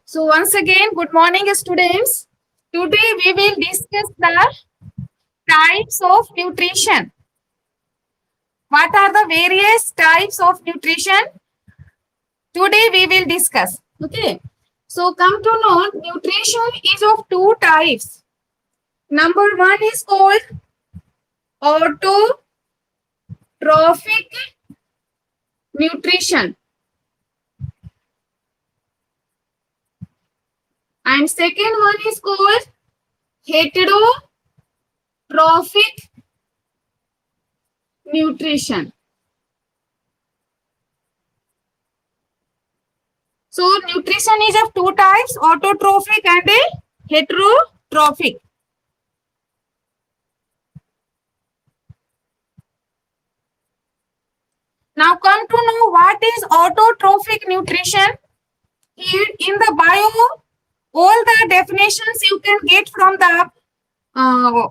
So once again, good morning, students. Today we will discuss the types of nutrition. What are the various types of nutrition? Today we will discuss. Okay. So come to know, nutrition is of two types. Number one is called autotrophic nutrition. And second one is called heterotrophic nutrition. So nutrition is of two types, autotrophic and a heterotrophic. Now come to know what is autotrophic nutrition. Here in the bio, all the definitions you can get from the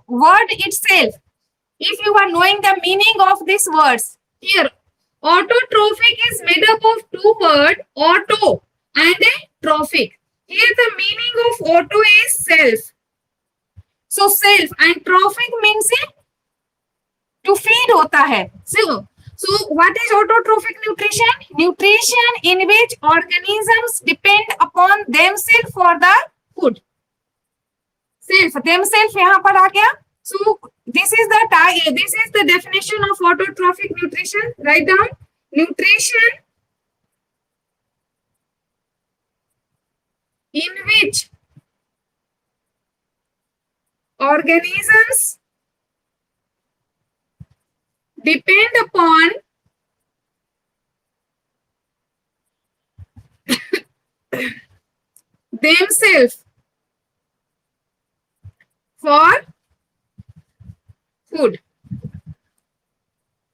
word itself. If you are knowing the meaning of these words, here autotrophic is made up of two words, auto and a trophic. Here the meaning of auto is self. So self and trophic means to feed होता है. So what is autotrophic nutrition? Nutrition in which organisms depend upon themselves for the food. Self, themselves यहाँ पर आ गया. So this is the definition of autotrophic nutrition. Write down. Nutrition in which organisms depend upon themselves for food.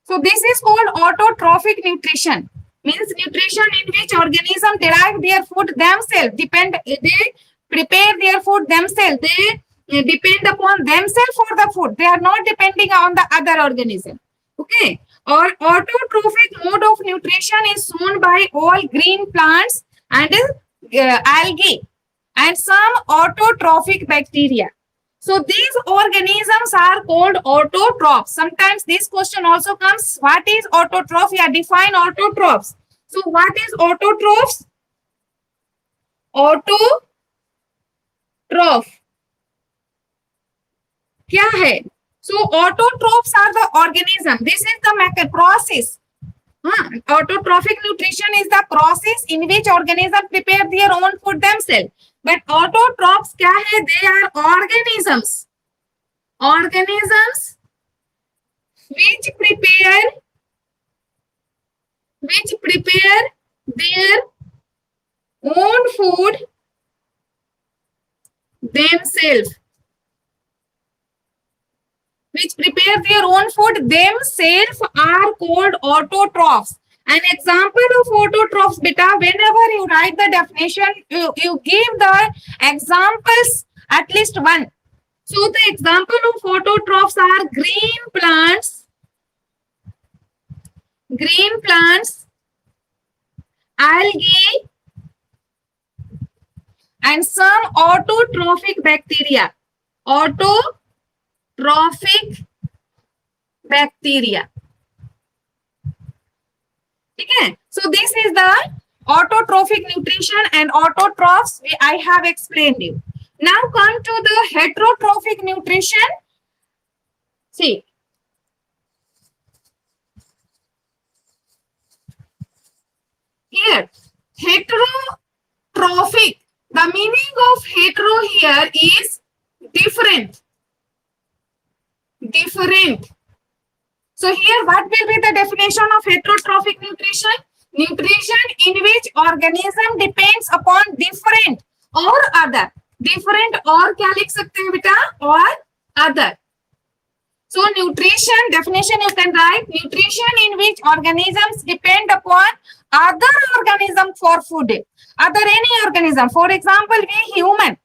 So this is called autotrophic nutrition. Means nutrition in which organisms derive their food themselves, they prepare their food themselves, they depend upon themselves for the food. They are not depending on the other organism. Okay. Or autotrophic mode of nutrition is shown by all green plants and algae and some autotrophic bacteria. So these organisms are called autotrophs. Sometimes this question also comes, what is autotroph? Yeah, define autotrophs. So what is autotrophs? Autotroph क्या है? So autotrophs are the organism. This is the process. Autotrophic nutrition is the process in which organisms prepare their own food themselves. But autotrophs क्या है? They are organisms. Organisms which prepare their own food themselves. Which prepare their own food themselves are called autotrophs. An example of autotrophs, beta, whenever you write the definition, you give the examples at least one. So the example of autotrophs are green plants, algae, and some autotrophic bacteria. Autotrophic bacteria. Okay. So this is the autotrophic nutrition and autotrophs I have explained you. Now come to the heterotrophic nutrition. See. Here, heterotrophic. The meaning of hetero here is different. So here what will be the definition of heterotrophic nutrition? Nutrition in which organism depends upon different or other. Different or क्या लिख सकते हैं बेटा? Or other. So nutrition definition you can write, nutrition in which organisms depend upon other organism for food. Other any organism. For example, we human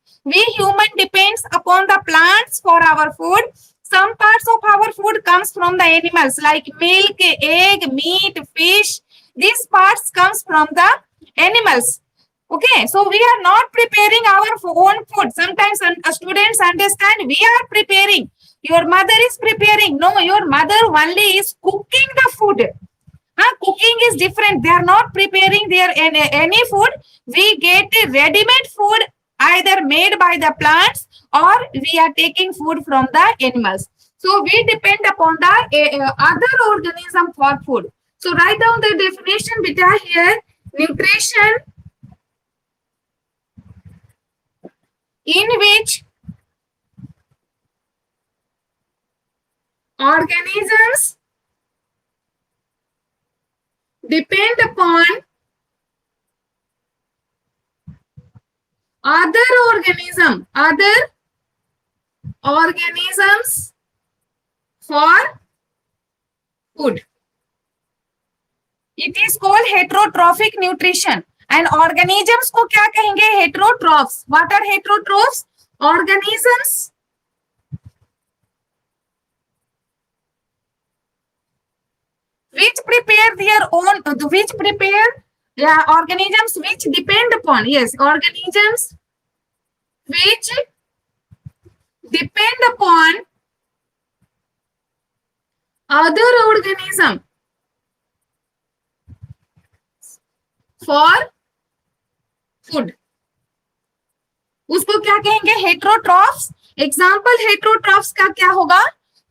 depends upon the plants for our food. Some parts of our food comes from the animals like milk, egg, meat, fish. These parts comes from the animals. Okay, so we are not preparing our own food. Sometimes students understand we are preparing. Your mother is preparing. No, your mother only is cooking the food. Cooking is different. They are not preparing their any food. We get ready-made food either made by the plants or we are taking food from the animals. So we depend upon the other organism for food. So write down the definition beta here. Nutrition in which organisms depend upon other organisms for food. It is called heterotrophic nutrition. And organisms को क्या कहेंगे? Heterotrophs. What are heterotrophs? Organisms which prepare their own, which prepare, yeah, organisms which depend upon, yes, organisms which depend upon other organism for food. उसको क्या कहेंगे? Heterotrophs. Example heterotrophs का क्या होगा?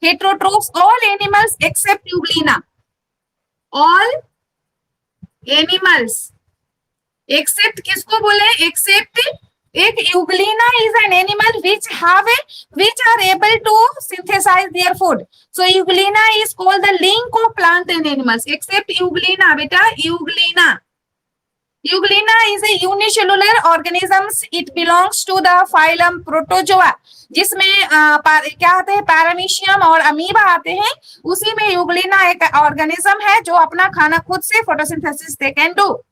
Heterotrophs all animals except Euglena. All animals except किसको बोले? Except एक Euglena is an animal which are able to synthesize their food. So Euglena is called the link of plant and animals except Euglena. बेटा Euglena. Euglena is a unicellular organisms. It belongs to the phylum Protozoa, जिसमें क्या आते हैं? Paramecium और amoeba आते हैं. उसी में यूग्लिना एक ऑर्गेनिज्म है जो अपना खाना खुद से photosynthesis they can do.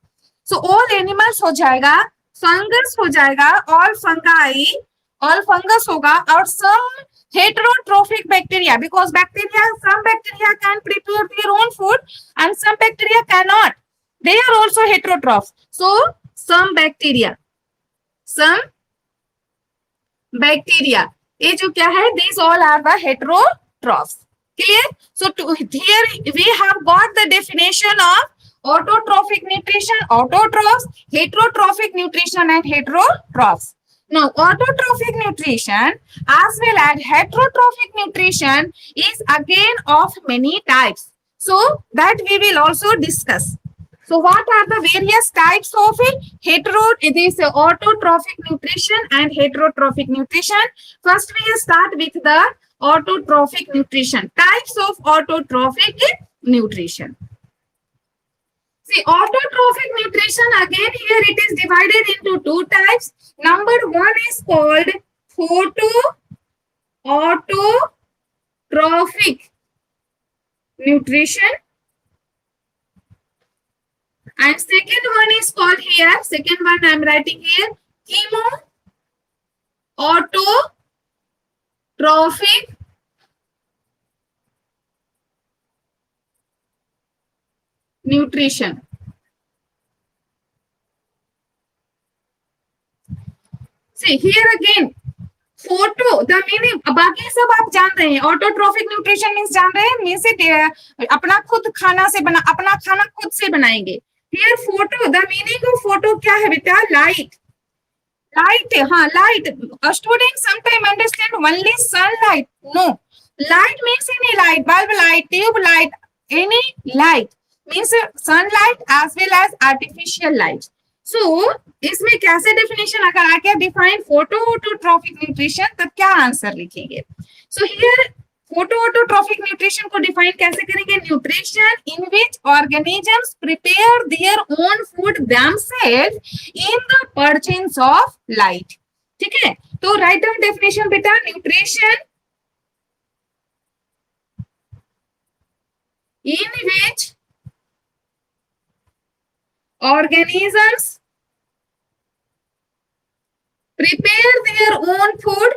So all animals हो जाएगा, फंगस हो जाएगा, ऑल फंगाई, ऑल फंगस होगा, और सम heterotrophic bacteria, because some bacteria can prepare their own food and some bacteria cannot. They are also heterotrophs. So some bacteria, ये जो क्या है? These all are the heterotrophs. Clear? So here we have got the definition of autotrophic nutrition, autotrophs, heterotrophic nutrition, and heterotrophs. Now, autotrophic nutrition as well as heterotrophic nutrition is again of many types. So that we will also discuss. So what are the various types of this autotrophic nutrition and heterotrophic nutrition? First, we start with the autotrophic nutrition. Types of autotrophic nutrition. See, autotrophic nutrition, again here it is divided into two types. Number one is called photoautotrophic nutrition. And second one is called here, second one I am writing here, chemoautotrophic nutrition. See here again, photo the meaning, बाकी सब आप जान रहे हैं. Autotrophic nutrition means जान रहे हैं, means अपना खुद खाना से बना, अपना खाना खुद से बनाएंगे. Here photo, the meaning of photo क्या है बेटा? लाइट. लाइट, हाँ light. Student sometime understand only sunlight. No, light means any light, bulb light, tube light, any light means sunlight as well as artificial light. So इसमें कैसे definition अगर आके define फोटोऑटोट्रॉफिक nutrition, तब क्या आंसर लिखेंगे? So here photoautotrophic nutrition को define कैसे करेंगे? Nutrition in which organisms prepare their own food themselves in the presence of light. ठीक है, तो राइट डाउन डेफिनेशन बेटा. Nutrition in which organisms prepare their own food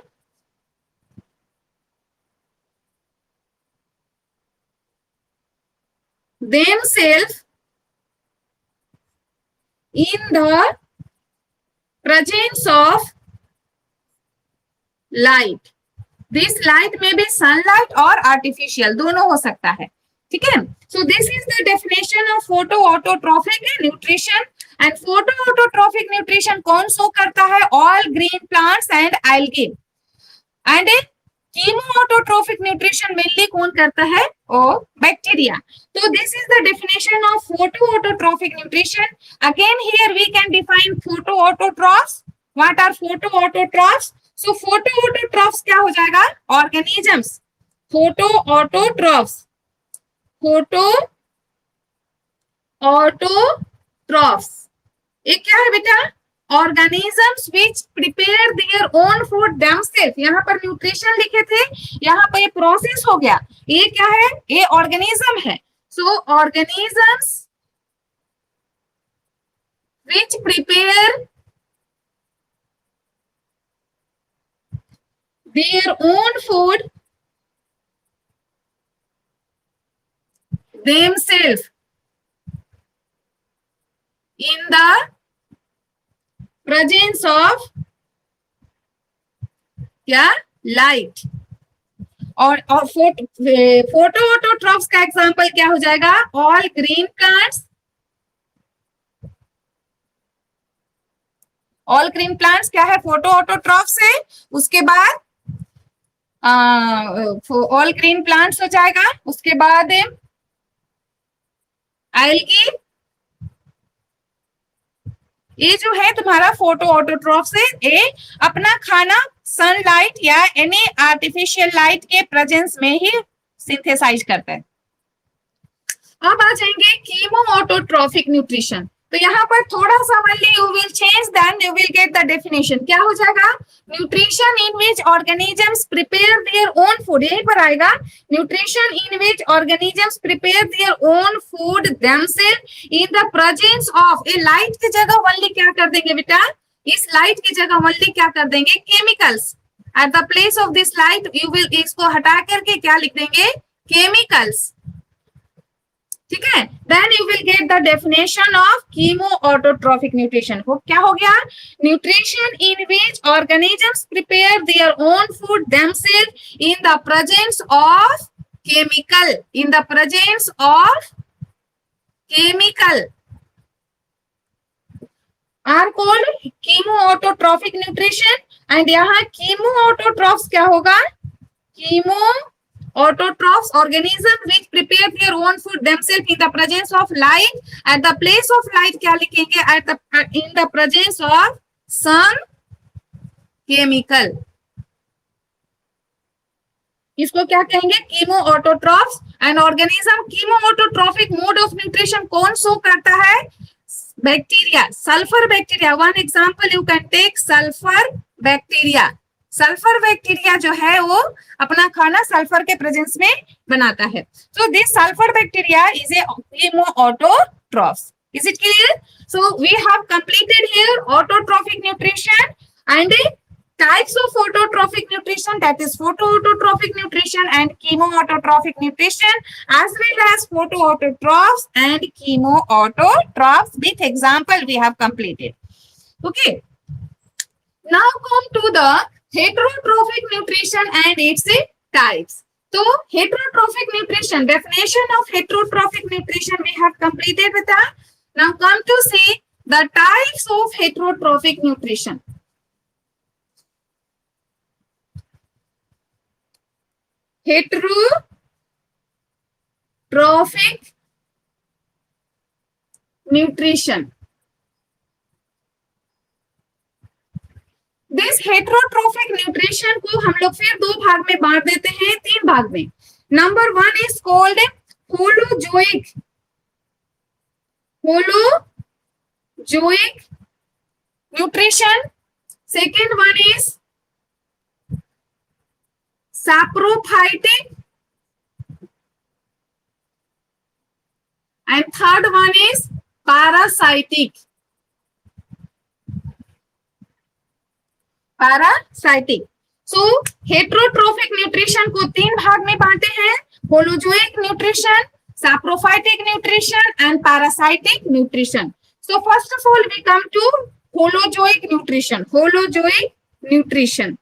themselves in the presence of light. This light may be sunlight or artificial, दोनों हो सकता है, ठीक है. So this is the definition of photoautotrophic nutrition. And photoautotrophic nutrition कौन show करता है? All green plants and algae. And chemoautotrophic nutrition mainly कौन करता है? Oh, bacteria. So this is the definition of photoautotrophic nutrition. Again here we can define photoautotrophs. What are photoautotrophs? So photoautotrophs क्या हो जाएगा? Organisms. Photoautotrophs. Photoautotrophs. एक क्या है बेटा? Organisms which prepare their own food themselves. यहाँ पर nutrition लिखे थे, यहाँ पर ये प्रोसेस हो गया. ये क्या है? ये ऑर्गेनिज्म है. So organisms which prepare their own food themselves in the presence of क्या? लाइट. और फोटोऑटोट्रॉफ्स का एग्जांपल क्या हो जाएगा? All green plants. All green plants क्या है? फोटोऑटोट्रॉफ्स है. उसके बाद ऑल ग्रीन प्लांट्स हो जाएगा. उसके बाद एल्गी. ये जो है तुम्हारा फोटोऑटोट्रॉफ्स है. ये अपना खाना सनलाइट या एनी आर्टिफिशियल लाइट के प्रेजेंस में ही सिंथेसाइज करता है. अब आ जाएंगे कीमोऑटोट्रॉफिक न्यूट्रिशन. तो यहाँ पर थोड़ा सा only you will change, then you will get the definition. क्या हो जाएगा? Nutrition in which organisms prepare their own food. यहीं पर आएगा. Nutrition in which organisms prepare their own food themselves in the presence of. A light की जगह only क्या कर देंगे बेटा? इस लाइट की जगह only क्या कर देंगे? Chemicals. At the place of this light you will इसको हटा करके क्या लिख देंगे? केमिकल्स. ठीक है. Then you will get the definition of chemoautotrophic nutrition. वो क्या हो गया? Nutrition in which organisms prepare their own food themselves in the presence of chemical. In the presence of chemical are called chemoautotrophic nutrition. And यहाँ chemoautotrophs क्या होगा? Autotrophs, organisms which prepare their own food themselves in the presence of light. At the place of light क्या लिखेंगे? In the presence of some chemical. इसको क्या कहेंगे? Chemoautotrophs. And organism chemoautotrophic mode of nutrition कौन show करता है? Bacteria. Sulphur bacteria. One example you can take sulphur bacteria. Sulphur bacteria जो है वो अपना खाना सल्फर के प्रेजेंस में बनाता है. So this sulfur bacteria is a chemoautotrophs. Is it clear? So we have completed here autotrophic nutrition and types of autotrophic nutrition, that is photoautotrophic nutrition and chemoautotrophic nutrition, as well as photoautotrophs and chemoautotrophs. With example we have completed. Okay. Now come to the heterotrophic nutrition and its types. So heterotrophic nutrition, definition of heterotrophic nutrition we have completed with that. Now come to see the types of heterotrophic nutrition. Heterotrophic nutrition. This heterotrophic nutrition को हम लोग फिर दो भाग में बांट देते हैं, तीन भाग में. Number one is called holozoic. Holozoic nutrition. Second one is saprophytic and third one is parasitic. Parasitic. So heterotrophic nutrition को तीन भाग में बांटे हैं. Holozoic nutrition, saprophytic nutrition and parasitic nutrition. So first of all we come to holozoic nutrition. Holozoic nutrition.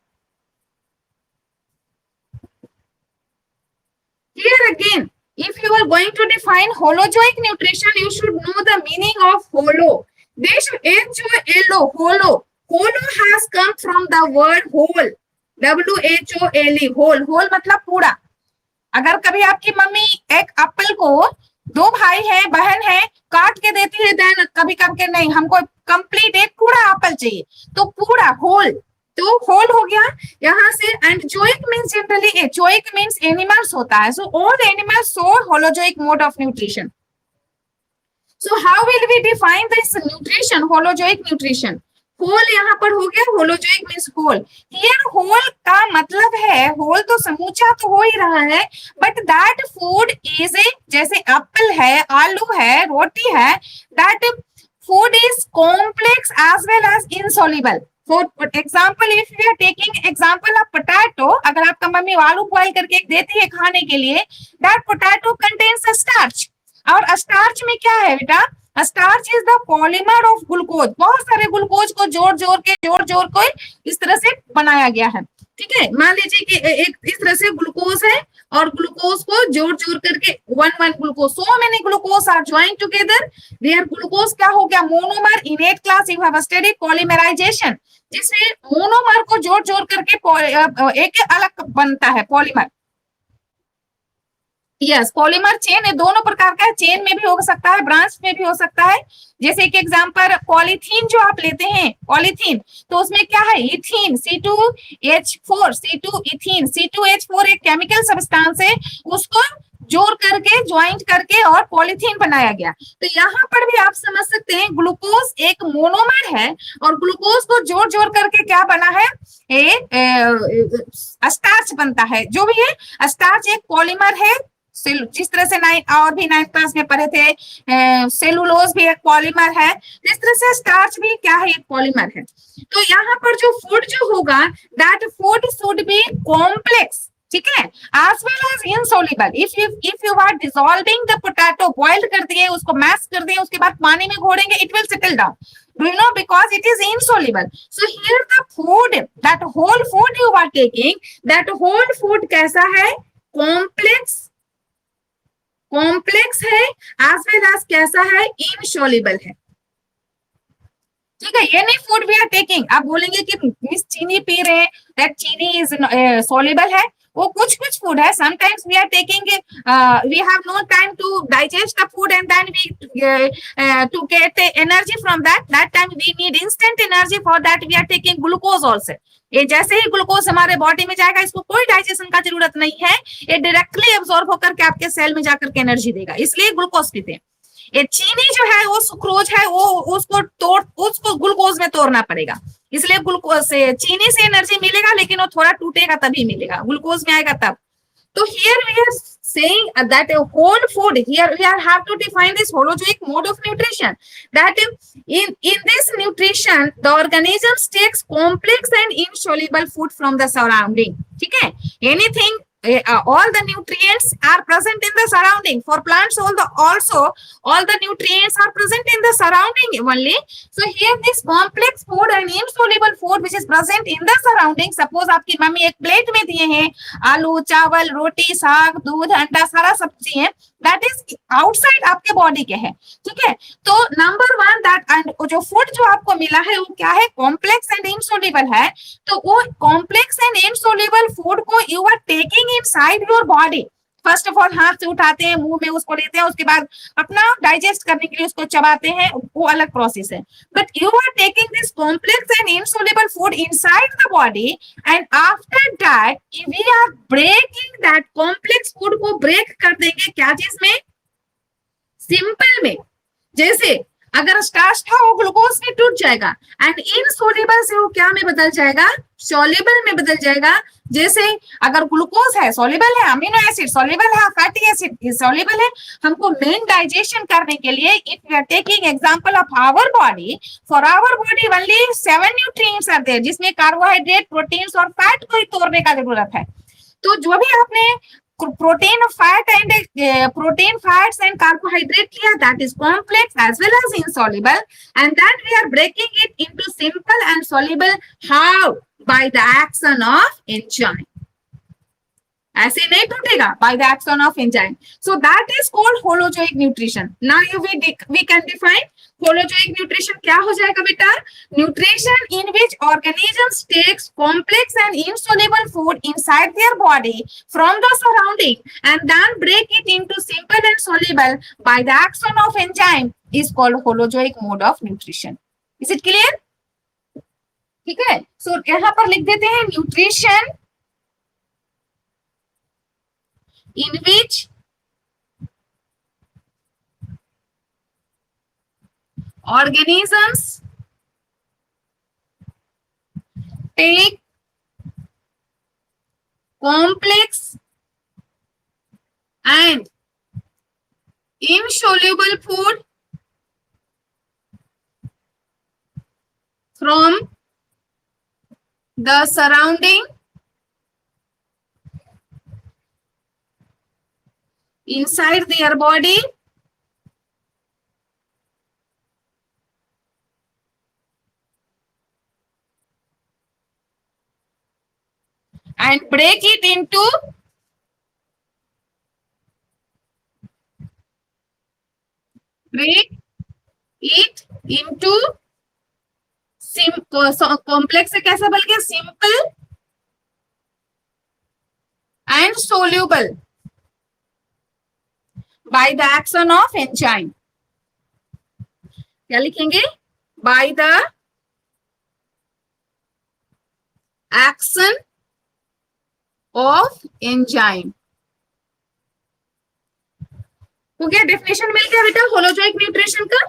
Here again, if you are going to define holozoic nutrition, you should know the meaning of holo. H-O-L-O, holo. Holo has come from the word whole. W-H-O-L-E, whole. Whole मतलब पूरा. अगर कभी आपकी mummy एक Apple को, दो भाई है बहन है, काट के देती है, देन कभी करके नहीं, हमको कंप्लीट एक पूरा एप्पल चाहिए, तो पूरा होल, तो होल हो गया यहाँ से. And zoic means generally, zoic means animals होता है. So all animals so holozoic mode of nutrition. So how will we define this nutrition, holozoic nutrition? Whole यहाँ पर हो गया, holozoic means whole. Here whole का मतलब है, होल तो समूचा तो हो ही रहा है, but that food is a, जैसे एप्पल है, आलू है, रोटी है, that food is complex as well as insoluble. For example, if you are taking example of potato, अगर आपका मम्मी आलू बॉइल करके देती है खाने के लिए, दैट पोटैटो कंटेन्स स्टार्च. और स्टार्च में क्या है बेटा? Starch is the polymer of glucose. बहुत सारे ग्लूकोज को जोड़ जोड़ को इस तरह से बनाया गया है. ठीक है, मान लीजिए कि एक इस तरह से ग्लूकोज है, और ग्लूकोज को जोड़ करके one glucose, so many glucose are join together, there glucose क्या हो गया? Monomer. In 8th class you have studied polymerization, जिसमें मोनोमर को जोड़ करके एक अलग बनता है पॉलीमर. यस, पॉलीमर चेन दोनों प्रकार का है, चेन में भी हो सकता है, ब्रांच में भी हो सकता है. जैसे कि एग्जांपल पॉलीथीन जो आप लेते हैं, पॉलीथीन, तो उसमें क्या है? Ethene, C2H4, C2 ethene, C2H4 एक केमिकल सब्सटेंस है, उसको जोड़ करके, ज्वाइंट करके और पॉलीथीन बनाया गया. तो यहाँ पर भी आप समझ सकते हैं, ग्लूकोज एक मोनोमर है, और ग्लूकोज को जोड़ करके क्या बना है? स्टार्च बनता है. जो भी है, स्टार्च एक पॉलीमर है. जिस तरह से और भी 9th क्लास में पढ़े थे, सेलुलोज भी एक पॉलीमर है, जिस तरह से स्टार्च भी क्या है? एक पॉलीमर है. तो यहाँ पर जो फूड जो होगा, that food should be complex. ठीक है, as well as insoluble. If you are dissolving the potato, boil कर दिए, उसको मैश कर दिए, उसके बाद पानी में घोड़ेंगे, it will settle down. Do you know? Because it is insoluble. So here the food, that whole food you are taking, that whole food कैसा है? कॉम्प्लेक्स है, एज वेल एज कैसा है? इनसॉल्युबल है. ठीक है, ये नहीं फूड वी आर टेकिंग. आप बोलेंगे कि मिस चीनी पी रहे हैं, दैट चीनी इज सॉल्युबल है. वो कुछ फूड है. Sometimes we are taking, we have no time to digest the food, and then we to get energy from that time we need instant energy, for that we are taking glucose also. ये जैसे ही glucose हमारे body में जाएगा, इसको कोई digestion का जरूरत नहीं है, ये डायरेक्टली एब्जॉर्ब होकर के आपके सेल में जाकर के एनर्जी देगा, इसलिए ग्लूकोज पीते हैं. ये चीनी जो है, वो सुक्रोज है, वो उसको ग्लूकोज में तोड़ना पड़ेगा, इसलिए ग्लूकोज से, चीनी से एनर्जी मिलेगा, लेकिन वो थोड़ा टूटेगा तभी मिलेगा, ग्लूकोज में आएगा तब. तो here we are saying that a whole food, here we have to define this holozoic mode of nutrition, that in this nutrition the organisms takes complex and insoluble food from the surrounding. ठीक है, anything, all the nutrients are present in the surrounding. For plants also all the nutrients are present in the surrounding only. So here this complex food and insoluble food which is present in the surrounding, suppose आपकी mummy एक plate में दिए हैं आलू, चावल, रोटी, साग, दूध, अंडा, सारा सब्जी है, दैट इज आउटसाइड आपके बॉडी के है. ठीक है, तो नंबर 1 दैट, एंड जो फूड जो आपको मिला है वो क्या है? कॉम्प्लेक्स एंड इनसॉल्युबल है. तो वो कॉम्प्लेक्स एंड इनसॉल्युबल फूड को you are taking inside your body. First of all हाथ से उठाते हैं, मुंह में उसको लेते हैं, उसके बाद अपना डाइजेस्ट करने के लिए उसको चबाते हैं, वो अलग प्रोसेस है. But you are taking this complex and insoluble food inside the body, and after that we are breaking that complex food को ब्रेक कर देंगे क्या चीज में? सिंपल में. जैसे अगर स्टार्च था वो ग्लूकोज में टूट जाएगा, एंड इनसॉल्युबल से वो क्या में बदल जाएगा? सॉल्युबल में बदल जाएगा. जैसे अगर ग्लूकोज है, सॉल्युबल है, अमीनो एसिड सॉल्युबल है, फैटी एसिड सॉल्युबल है, हमको मेन डाइजेशन करने के लिए, if we are taking example of our body, for our body only 7 nutrients are there, जिसमें कार्बोहाइड्रेट, प्रोटीन्स और फैट को ही तोड़ने का जरूरत है. तो जो भी आपने protein, fat fats and carbohydrate here, that is complex as well as insoluble, and then we are breaking it into simple and soluble. How? By the action of enzyme. ऐसे नहीं टूटेगा, by the action of enzyme. So that is called holozoic nutrition. Now we can define holozoic nutrition. क्या हो जाएगा बेटा? Nutrition in which organisms takes complex and insoluble food inside their body from the surrounding and then break it into simple and soluble by the action of enzyme is called holozoic mode of nutrition. Is it clear? ठीक है. So यहाँ पर लिख देते हैं nutrition in which organisms take complex and insoluble food from the surrounding inside their body and break it into complex से कैसा बन गया? Simple and soluble by the action of enzyme. क्या लिखेंगे? By the action of enzyme. हो गया? Definition मिल गया बेटा होलोजोइक न्यूट्रिशन का?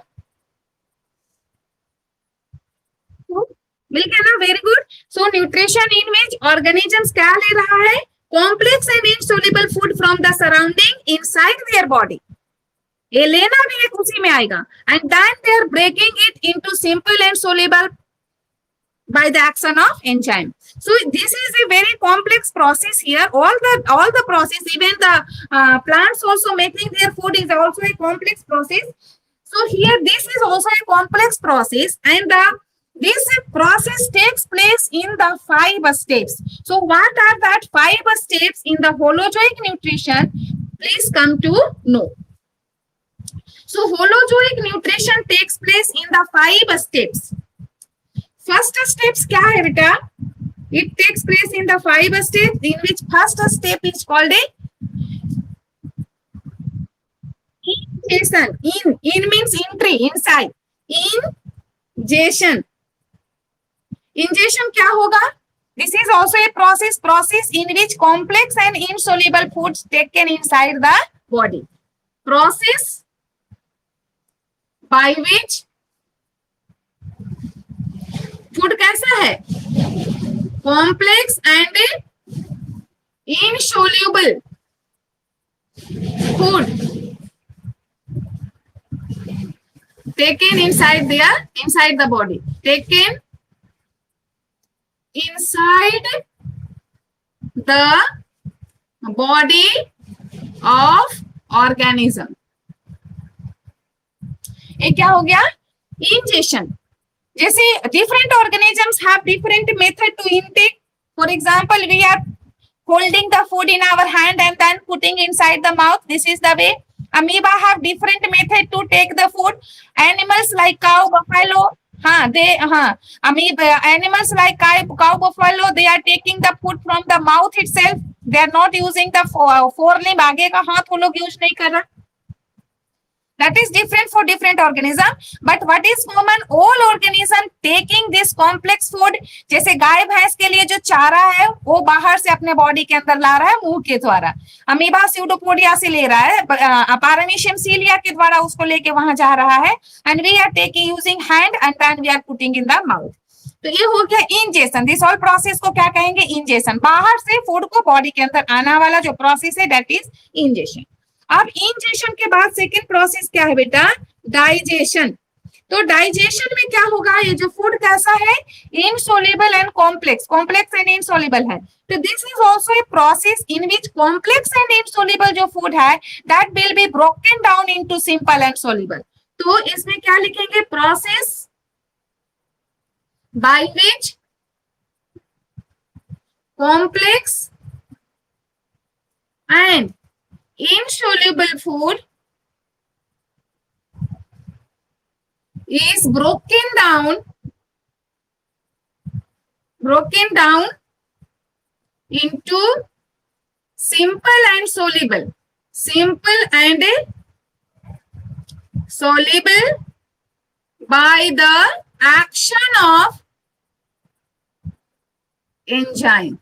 मिल गया ना? Very good. So nutrition in which organisms क्या ले रहा है? Complex and insoluble food from the surrounding inside their body. ये लेना भी एक उसी में आएगा. And then they are breaking it into simple and soluble by the action of enzyme. So this is a very complex process here. All the process, even the plants also making their food is also a complex process. So here this is also a complex process, and this process takes place in the 5 steps. So what are that 5 steps in the holozoic nutrition? Please come to know. So holozoic nutrition takes place in the 5 steps. First steps क्या है बेटा? It takes place in the 5 steps, in which first step is called a ingestion. In means entry, inside. Ingestion. Ingestion क्या होगा? This is also a process in which complex and insoluble foods taken inside the body. Process by which food कैसा है? Complex and insoluble food taken inside the body, taken inside the body of organism. ये क्या हो गया? Injection. जैसे different organisms have different method to intake. For example, we are holding the food in our hand and then putting inside the mouth. This is the way. Amoeba have different method to take the food. Animals like cow, buffalo, animals like cow, buffalo, they are taking the food from the mouth itself. They are not using the forelimb. आगे का हाथ वो लोग use नहीं कर रहा. That is different for different organism, but what is common? All organism taking this complex food. जैसे गाय भैंस के लिए जो चारा है वो बाहर से अपने बॉडी के अंदर ला रहा है मुंह के द्वारा. अमीबा स्यूडोपोडिया से ले रहा है, पारामीशियम सीलिया के द्वारा उसको लेके वहां जा रहा है. And we are taking using hand and then we are putting in the mouth. तो ये हो गया इंजेक्शन. दिस ऑल प्रोसेस को क्या कहेंगे? इंजेक्शन. बाहर से फूड को बॉडी के अंदर आना वाला जो प्रोसेस है दैट इज इंजेक्शन. अब इंजेक्शन के बाद सेकेंड प्रोसेस क्या है बेटा? डाइजेशन. तो डाइजेशन में क्या होगा, ये जो फूड कैसा है, insoluble and complex, complex and insoluble है। तो this is also a process in which complex and insoluble जो फूड है that will be broken down into simple and soluble. तो इसमें क्या लिखेंगे, process by which complex and insoluble food is broken down into simple and soluble by the action of enzyme,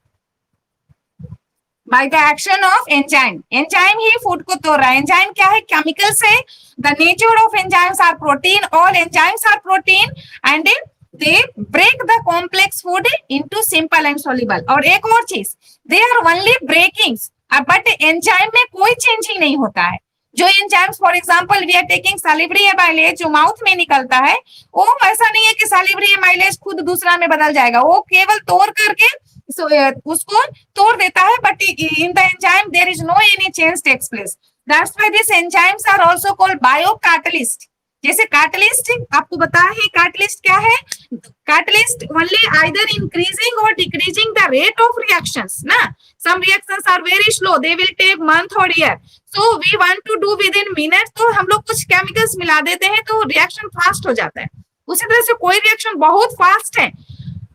by the action of enzyme. enzyme he food को तोड़ रहा है। enzyme क्या है, केमिकल से। the nature of enzymes are protein, all enzymes are protein and they break the complex food into simple and soluble। और एक और चीज, they are only breakings, but enzyme में कोई चेंजिंग नहीं होता है। जो enzymes for example we are taking salivary amylase जो माउथ में निकलता है, वो ऐसा नहीं है कि सैलिवरी एमाइलेज खुद दूसरा में बदल जाएगा, वो केवल तोड़ करके उसको तोड़ देता है, but in the enzyme there is no any change takes place. That's why this enzymes are also called biocatalyst. जैसे कैटलिस्ट आपको बताया है, कैटलिस्ट क्या है, कैटलिस्ट ओनली आइदर इंक्रीजिंग और decreasing the rate of reactions ना। Some reactions are very slow, they will take month और year, so we want to do within minute, तो हम लोग कुछ केमिकल्स मिला देते हैं तो रिएक्शन फास्ट हो जाता है। उसी तरह से कोई रिएक्शन बहुत फास्ट है,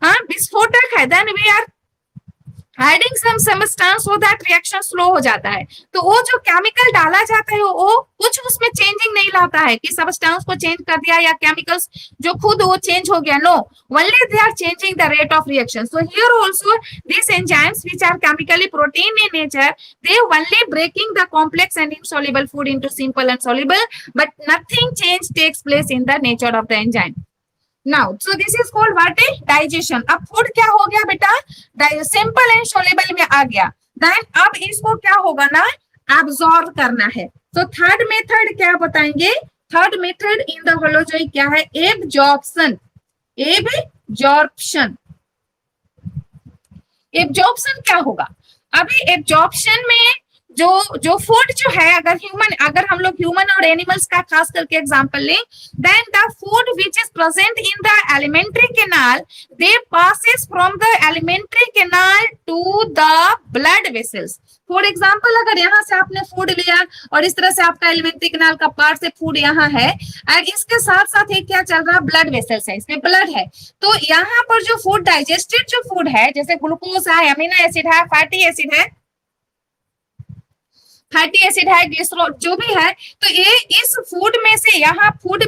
हाँ विस्फोटक है, then we are adding some substance so that reaction slow हो जाता है। तो वो जो केमिकल डाला जाता है वो कुछ उसमें चेंजिंग नहीं लाता है कि सबस्टेंस को चेंज कर दिया या केमिकल्स जो खुद वो चेंज हो गया, no, only they are changing the rate of reaction. So here also this enzymes which are chemically protein in nature, they only breaking the complex and insoluble food into simple and soluble, but nothing change takes place in the nature of the enzyme। Now, so this is called what is digestion। अब food क्या हो गया बेटा, simple and soluble में आ गया, then अब इसको क्या होगा ना, एब्सॉर्ब करना है। तो थर्ड मेथड क्या बताएंगे, third method in the holozoic क्या है, एब्जॉर्प्शन। एब्जॉर्प्शन, एब्जॉर्प्शन क्या होगा, अभी एब्जॉर्प्शन में जो फूड जो है, अगर हम लोग ह्यूमन और एनिमल्स का खास करके एग्जांपल लें, then the food which is present in the alimentary canal, they passes from the alimentary canal to the blood vessels. For example अगर यहाँ से आपने फूड लिया और इस तरह से आपका एलिमेंट्री कैनाल का पार्ट से फूड यहाँ है, और इसके साथ साथ एक क्या चल रहा है, ब्लड वेसल्स है, इसमें ब्लड है। तो यहाँ पर जो फूड डाइजेस्टेड जो फूड है, जैसे ग्लूकोज है, अमीनो एसिड है, फैटी एसिड है, ग्लिसरॉल जो भी है, तो ये इस फूड में से यहाँ फूड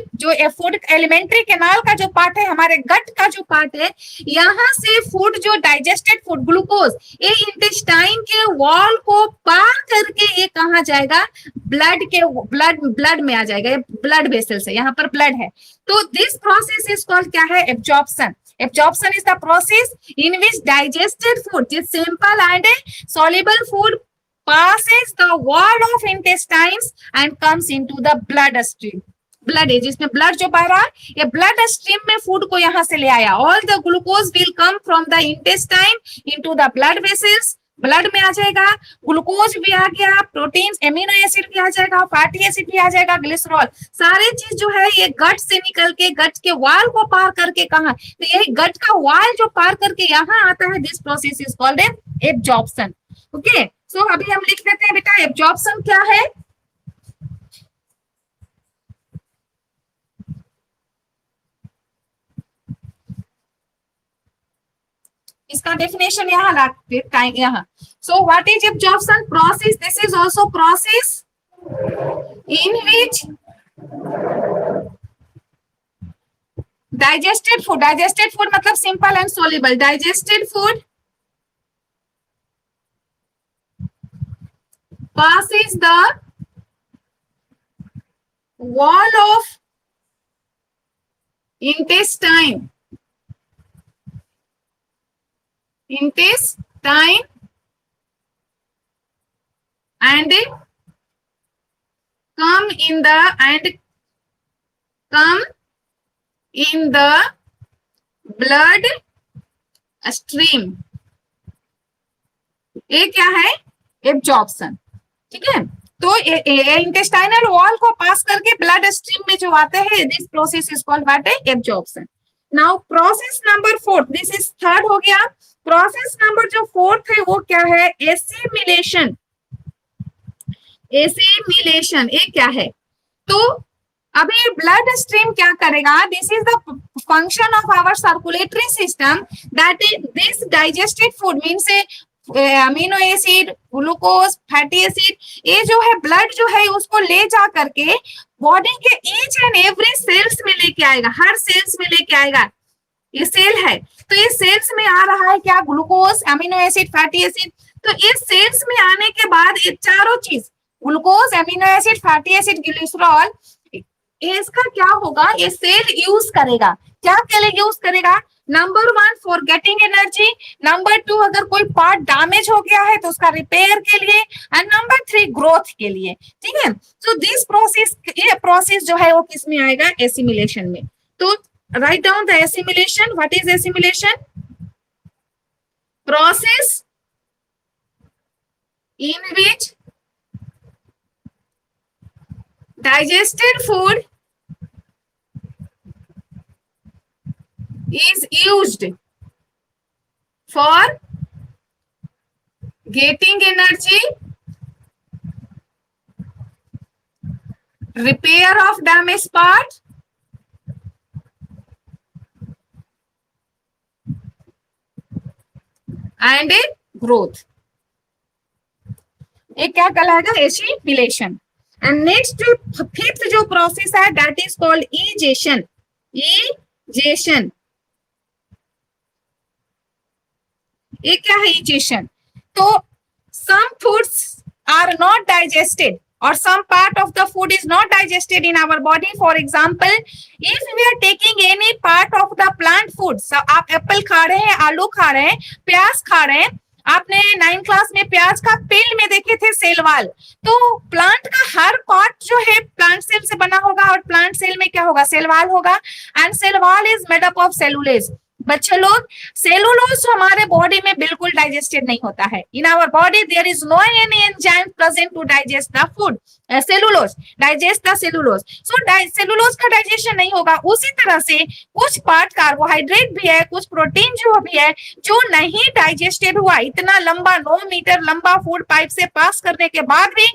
एलिमेंट्री कैनाल का जो पार्ट है, हमारे गट का जो पार्ट है, यहाँ से फूड जो डाइजेस्टेड फूड ग्लूकोज, ये इंटेस्टाइन के वॉल को पार करके ये कहाँ जाएगा, ब्लड में आ जाएगा, ये ब्लड वेसल से, यहाँ पर ब्लड है। तो दिस प्रोसेस इज कॉल्ड क्या है, absorption. Absorption is the process in which digested food, which is simple and soluble food, passes the wall of intestines and comes into the blood stream। Blood है जिसमें blood जो बह रहा है, ये blood stream में फूड को यहाँ से ले आया। All the glucose will come from the intestine into the blood vessels, blood में आ जाएगा, ग्लूकोज भी आ गया, प्रोटीन एमिनो एसिड भी आ जाएगा, फैटी एसिड भी आ जाएगा, ग्लिसरॉल, सारे चीज जो है ये गट से निकल के गट के वाल को पार करके कहा, तो यही गट का वाल जो पार करके यहाँ आता है, this process is called absorption. Okay, so अभी हम लिख देते हैं बेटा एब्जॉर्प्शन क्या है। इसका डेफिनेशन यहाँ लाएंगे यहाँ। So what is absorption, process, this is also process in which digested food मतलब simple and soluble, digested food passes the wall of intestine and come in the blood stream. ये क्या है? एब्जॉर्प्शन। ठीक है, तो इंटेस्टाइनल वॉल को पास करके blood stream में जो आते हैं, this process is called what है? Absorption. Now process number 4, this is third हो गया। प्रोसेस नंबर जो फोर्थ है वो क्या है? एसिमिलेशन। एसिमिलेशन ये क्या है? तो अभी ब्लड स्ट्रीम क्या करेगा? This is the function of our circulatory system, that is this digested food means amino acid, glucose, fatty acid, ये जो है ब्लड जो है उसको ले जा करके बॉडी के ईच एंड एवरी सेल्स में लेके आएगा, हर सेल्स में लेके आएगा। ये सेल है तो ये सेल्स में आ रहा है क्या? Glucose, amino acid, fatty acid. तो ये सेल्स में आने के बाद ये चारों चीज, glucose, amino acid, fatty acid, glycerol, इसका क्या होगा? ये सेल यूज करेगा। क्या के लिए यूज करेगा? Number 1 for getting energy, number 2 अगर कोई पार्ट डैमेज हो गया है तो उसका रिपेयर के लिए, एंड नंबर 3 ग्रोथ के लिए। ठीक है, सो दिस प्रोसेस, ये प्रोसेस जो है वो किस में आएगा? एसिमिलेशन में। तो write down the assimilation. What is assimilation? Process in which digested food is used for getting energy, repair of damaged part, and growth. ये क्या कहलाएगा? एसिमिलेशन। एंड नेक्स्ट जो फिफ्थ जो प्रोसेस है that is called egestion. Egestion, ये क्या है? Egestion. तो some foods are not digested or some part of the food is not digested in our body. For example, if we are taking any part of the plant food, so आप Apple खा रहे हैं, आलू खा रहे हैं, प्याज खा रहे हैं, आपने 9th क्लास में प्याज का पेल में देखे थे सेल वाल, तो प्लांट का हर पार्ट जो है प्लांट सेल से बना होगा और प्लांट सेल में क्या होगा? सेल वाल होगा, and cell wall is made up of cellulase. बच्चे लोग, सेलुलोज हमारे बॉडी में बिल्कुल डाइजेस्टेड नहीं होता है। In our body there is no any enzyme present to digest the food, cellulose, digest the cellulose. So cellulose का डाइजेशन नहीं होगा। उसी तरह से कुछ पार्ट कार्बोहाइड्रेट भी है, कुछ प्रोटीन जो भी है जो नहीं डाइजेस्टेड हुआ, इतना लंबा 9 मीटर लंबा फूड पाइप से पास करने के बाद भी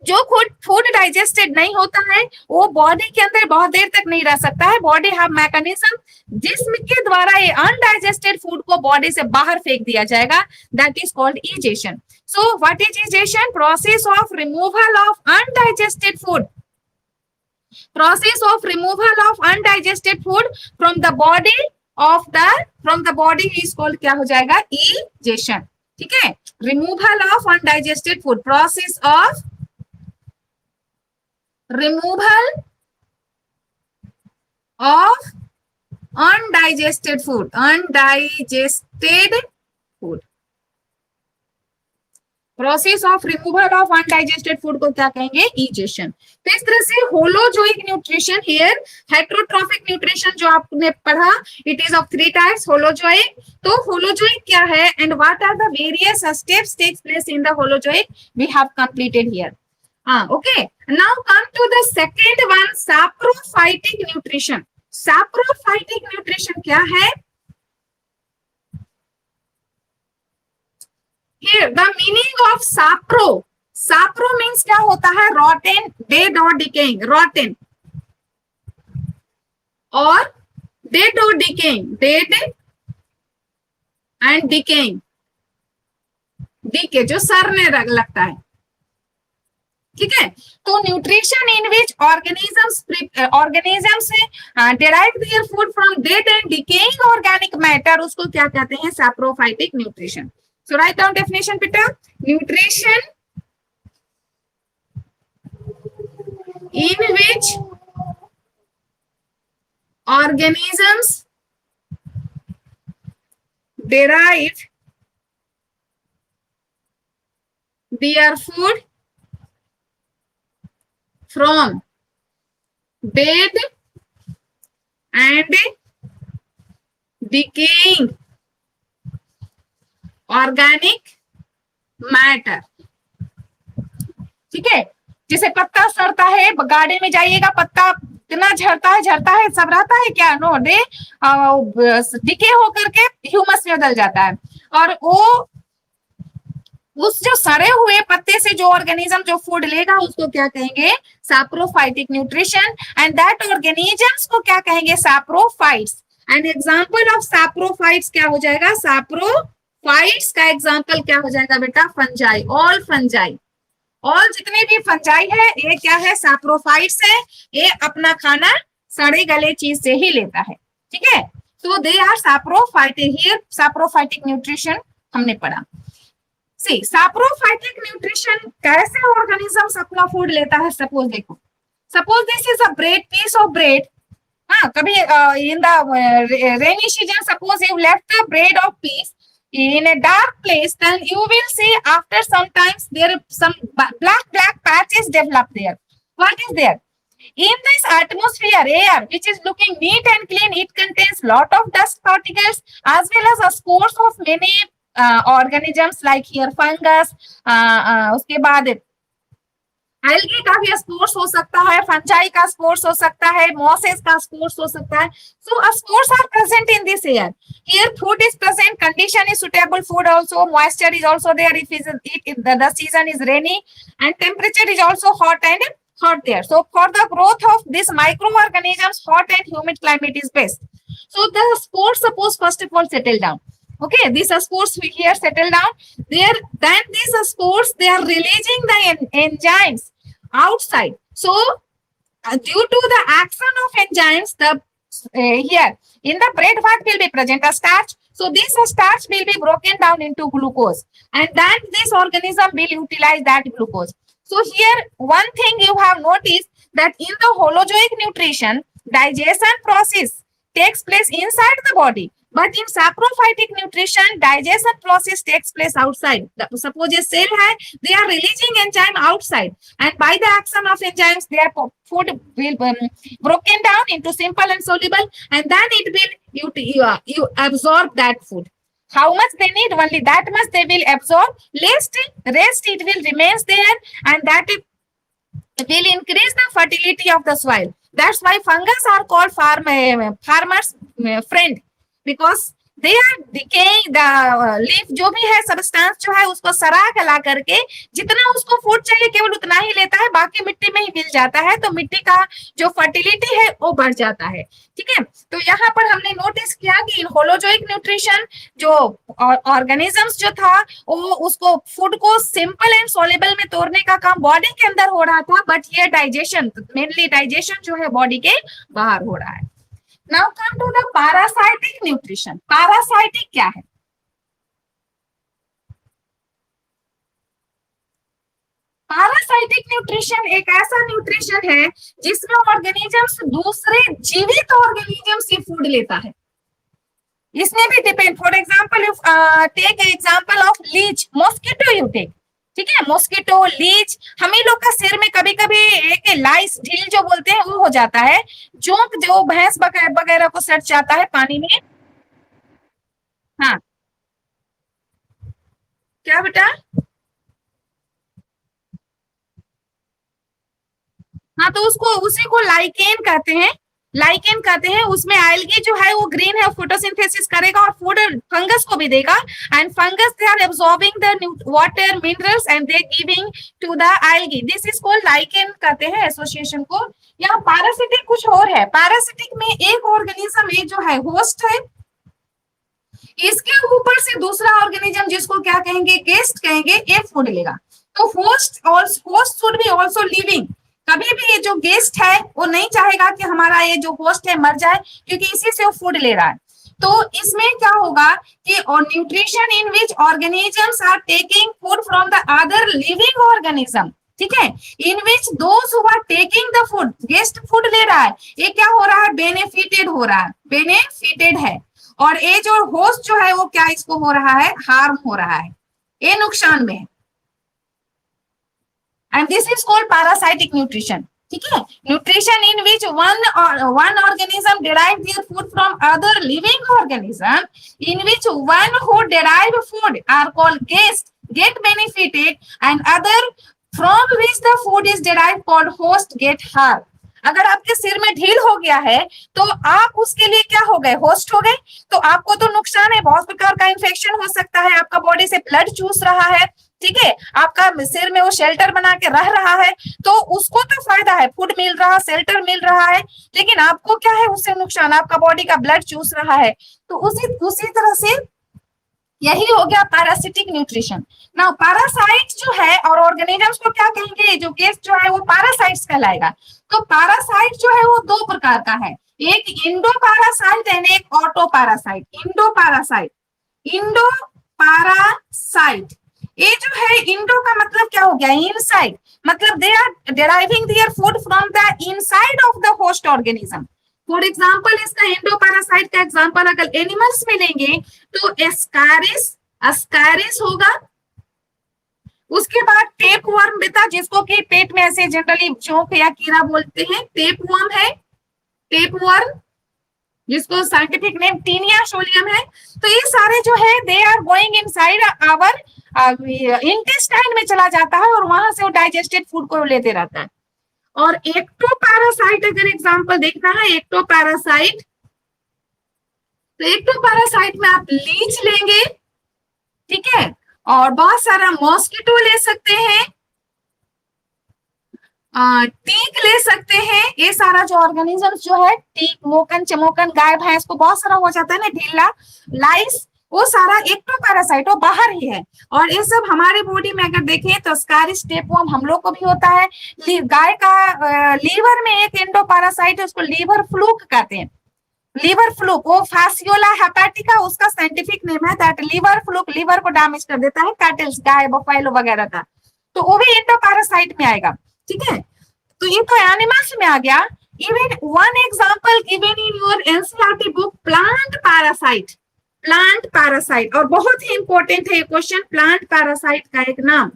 जो फूड डाइजेस्टेड नहीं होता है वो बॉडी के अंदर बहुत देर तक नहीं रह सकता है। बॉडी हैव मैकेनिज्म जिसके द्वारा ये अनडाइजेस्टेड फूड को बॉडी से बाहर फेंक दिया जाएगा, that is called egestion. So what is egestion? Process of removal of undigested food, process of removal of undigested food from the body is called क्या हो जाएगा? इजेशन। ठीक है, removal of undigested food, process of removal of undigested food, process of removal of undigested food को क्या कहेंगे? Egestion. तो इस तरह से holozoic nutrition, here heterotrophic nutrition जो आपने पढ़ा, it is of 3 types holozoic. तो होलोजोइक क्या है and what are the various steps takes place in the holozoic, we have completed here. Okay, now come to the second one, saprophytic nutrition. Saprophytic nutrition क्या है? Here the meaning of sapro, sapro means क्या होता है? rotten, dead or decaying, rotten और dead or decaying, dead and decaying, decay जो सड़ने लगता है। ठीक है, तो nutrition in which organisms derive their food from dead and decaying organic matter, उसको क्या कहते हैं? Saprophytic nutrition. So write down definition बेटा। Nutrition in which organisms derive their food from dead and decaying organic matter. ठीक है, जैसे पत्ता सड़ता है, गार्डन में जाइएगा, पत्ता इतना झड़ता है, सब रहता है क्या? नो, डे डिके होकर के ह्यूमस में बदल जाता है। और वो उस जो सड़े हुए पत्ते से जो ऑर्गेनिज्म जो फूड लेगा उसको क्या कहेंगे? Saprophytic nutrition. And that organisms को क्या कहेंगे? Saprophytes. And example of saprophytes क्या हो जाएगा? सैप्रोफाइट्स का एग्जांपल क्या हो जाएगा बेटा? फंजाई, ऑल फंजाई, ऑल जितने भी फंजाई है ये क्या है? सैप्रोफाइट्स है। ये अपना खाना सड़े गले चीज से ही लेता है। ठीक है, तो they are saprophytic. Here saprophytic nutrition हमने पढ़ा। सी सैप्रोफाइटिक न्यूट्रिशन कैसे ऑर्गेनिज्म अपना फूड लेता है? सपोज देखो, suppose this is a bread, piece of bread. हाँ, कभी in the rainy season suppose you left the bread of piece in a dark place, then you will see after some times there some black patches develop there. What is there? In this atmosphere, air which is looking neat and clean, it contains lot of dust particles as well as a spores of many organisms like here fungus, उसके बाद algae का भी spores हो सकता है, fungi का spores हो सकता है, मॉसेस का स्पोर्स हो सकता है। So spores are present in this air. Here food is present, condition is suitable food also, moisture is also there if the season is rainy, and temperature is also hot there. So for the growth of these microorganisms, hot and humid climate is best. So the spores suppose first of all settle down. Okay, these spores here settle down there. Then these spores, they are releasing the enzymes outside. So due to the action of enzymes, the here in the bread what will be present? A starch. So this starch will be broken down into glucose, and then this organism will utilize that glucose. So here one thing you have noticed that in the holozoic nutrition, digestion process takes place inside the body. But in saprophytic nutrition, digestion process takes place outside. Suppose a cell hai, they are releasing enzyme outside, and by the action of enzymes, their food will broken down into simple and soluble, and then it will you absorb that food. How much they need? Only that much they will absorb. Rest it will remains there, and that will increase the fertility of the soil. That's why fungus are called farmers friend, because they are decaying the leaf, जो भी है substance जो है उसको सरा गला करके जितना उसको फूड चाहिए केवल उतना ही लेता है, बाकी मिट्टी में ही मिल जाता है, तो मिट्टी का जो फर्टिलिटी है वो बढ़ जाता है। ठीक है, तो यहाँ पर हमने नोटिस किया कि इन होलोजोइक न्यूट्रिशन जो ऑर्गेनिजम्स जो था वो उसको फूड को सिंपल एंड सोलेबल में तोड़ने का काम बॉडी के अंदर हो रहा था, बट ये डाइजेशन, मेनली डाइजेशन जो है बॉडी के बाहर हो रहा है। Now come to the parasitic nutrition. Parasitic क्या है? पैरासाइटिक न्यूट्रिशन एक ऐसा न्यूट्रिशन है जिसमें ऑर्गेनिजम्स दूसरे जीवित ऑर्गेनिजम से फूड लेता है। इसमें भी depend, for example you take example of leech, mosquito you take. ठीक है, मॉस्किटो, लीच, हम ही लोग का सिर में कभी कभी एक लाइस ढील जो बोलते हैं वो हो जाता है, जोंक जो भैंस वगैरह को सट जाता है पानी में। हाँ, क्या बेटा? हाँ, तो उसको उसी को लाइकेन कहते हैं, लाइकेन कहते हैं। उसमें एल्गी जो है वो ग्रीन है, फोटोसिंथेसिस करेगा और फूड फंगस को भी देगा, and fungus they are absorbing the water minerals and they giving to the algae. This is called lichen कहते हैं एसोसिएशन को। यहाँ पैरासिटिक कुछ और है। पैरासिटिक में एक ऑर्गेनिज्म ये जो है होस्ट है, इसके ऊपर से दूसरा ऑर्गेनिज्म जिसको क्या कहेंगे? गेस्ट कहेंगे, ये फूड लेगा। तो host should be also living. कभी भी ये जो गेस्ट है वो नहीं चाहेगा कि हमारा ये जो होस्ट है मर जाए, क्योंकि इसी से वो फूड ले रहा है। तो इसमें क्या होगा कि nutrition in which organisms are taking food from the other living organism. ठीक है, in which those who are taking the food, guest food ले रहा है, ये क्या हो रहा है? बेनिफिटेड हो रहा है, बेनिफिटेड है। और ये जो होस्ट जो है वो क्या इसको हो रहा है? हार्म हो रहा है, ये नुकसान में है। And this is called parasitic nutrition. ठीक है, nutrition in which one organism derive their food from other living organism, in which one who derive food are called guest, get benefited, and other from which the food is derived called host, get harm. अगर आपके सिर में ढील हो गया है तो आप उसके लिए क्या हो गए, होस्ट हो गए, तो आपको तो नुकसान है, बहुत प्रकार का इन्फेक्शन हो सकता है, आपका बॉडी से ब्लड चूस रहा है, ठीक है, आपका सिर में वो शेल्टर बना के रह रहा है, तो उसको तो फायदा है, फूड मिल रहा, शेल्टर मिल रहा है, लेकिन आपको क्या है उससे नुकसान, आपका बॉडी का ब्लड चूस रहा है। तो उसी तरह से यही हो गया पैरासिटिक न्यूट्रिशन। ना पैरासाइट जो है और ऑर्गेनिजम्स को क्या कहेंगे, जो गेस्ट जो है वो पैरासाइट्स कहलाएगा। तो पैरासाइट जो है वो दो प्रकार का है, एक इंडो पैरासाइट एंड एक auto parasite. Indo parasite, Indo parasite, ये जो है इंडो का मतलब क्या हो गया, इनसाइड, मतलब they are deriving their food from the inside of the host organism. For example इसका इंडो पैरासाइट का एग्जाम्पल अगर एनिमल्स में लेंगे तो एस्कारिस, अस्कारिस होगा, उसके बाद टेप वर्म बेटा, जिसको कि पेट में ऐसे जनरली चौक या कीड़ा बोलते हैं, टेप वर्म है, टेप वर्म, जिसको साइंटिफिक नेम टीनिया सोलियम है। तो ये सारे जो है they are going inside our intestine में चला जाता है और वहां से वो डाइजेस्टेड फूड को लेते रहता है। और एक्टोपैरासाइट अगर एग्जांपल देखना है, एक्टोपैरासाइट, तो एक्टोपैरासाइट में आप लीच लेंगे, ठीक है, और बहुत सारा मॉस्किटो ले सकते हैं, टीक ले सकते हैं, ये सारा जो ऑर्गेनिज्म जो है, टीक, मोकन, चमोकन, गाय भैंस को बहुत सारा हो जाता है ना ढीला, लाइस, वो सारा एक्टोपैरासाइट वो बाहर ही है। और ये सब हमारे बॉडी में अगर देखें तो स्कारिस टेपवर्म हम लोग को भी होता है। गाय का लीवर में एक एंडोपैरासाइट है, उसको लीवर फ्लूक कहते हैं, लीवर फ्लूक, वो फासियोला हेपेटिका उसका साइंटिफिक नेम है, दैट लीवर फ्लूक लीवर को डैमेज कर देता है, कैटल्स, गाय, बफेलो वगैरह का, तो वो भी एंडोपैरासाइट में आएगा, ठीक है। तो ये तो एनिमल्स में आ गया। Even one example given in your NCERT book, plant parasite, plant parasite, और बहुत ही इंपॉर्टेंट है ये क्वेश्चन, प्लांट पैरासाइट का एक नाम।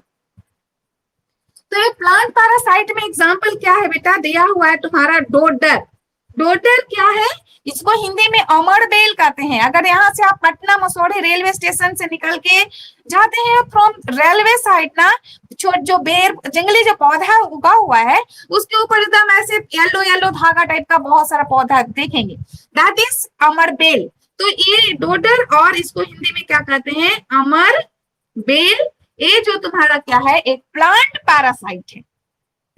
तो ये प्लांट पैरासाइट में एग्जांपल क्या है बेटा, दिया हुआ है तुम्हारा डोडर। डोडर क्या है, इसको हिंदी में अमर बेल कहते हैं। अगर यहाँ से आप पटना मसौढ़ी रेलवे स्टेशन से निकल के जाते हैं फ्रॉम रेलवे साइड ना, जो बेर जंगली जो पौधा उगा हुआ है उसके ऊपर एकदम ऐसे येलो येलो धागा टाइप का बहुत सारा पौधा देखेंगे, दैट इज अमर बेल। तो ये डोडर, और इसको हिंदी में क्या कहते हैं, अमर बेल, ये जो तुम्हारा क्या है, एक प्लांट पैरासाइट है,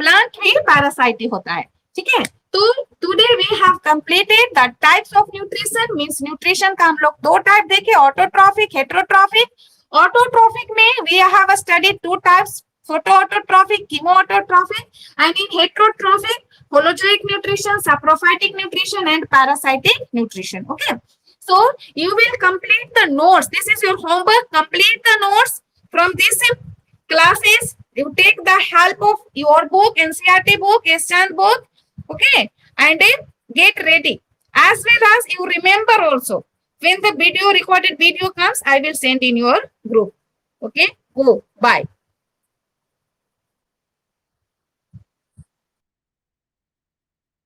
प्लांट भी पैरासाइट ही होता है, ठीक है। तो today we have completed the types of nutrition, means nutrition का हम लोग दो टाइप देखे, ऑटोट्रॉफिक, हेटेरोट्रॉफिक। ऑटोट्रॉफिक में we have studied two types, photoautotropic, chemoautotropic, and in heterotrophic, holozoic nutrition, saprophytic nutrition, and parasitic nutrition. Okay, so you will complete the notes. This is your homework. Complete the notes from this classes. You take the help of your book, NCERT book, SCHAN book. Okay, and then get ready. As well as you remember also, when the recorded video comes, I will send in your group. Okay, go. Bye.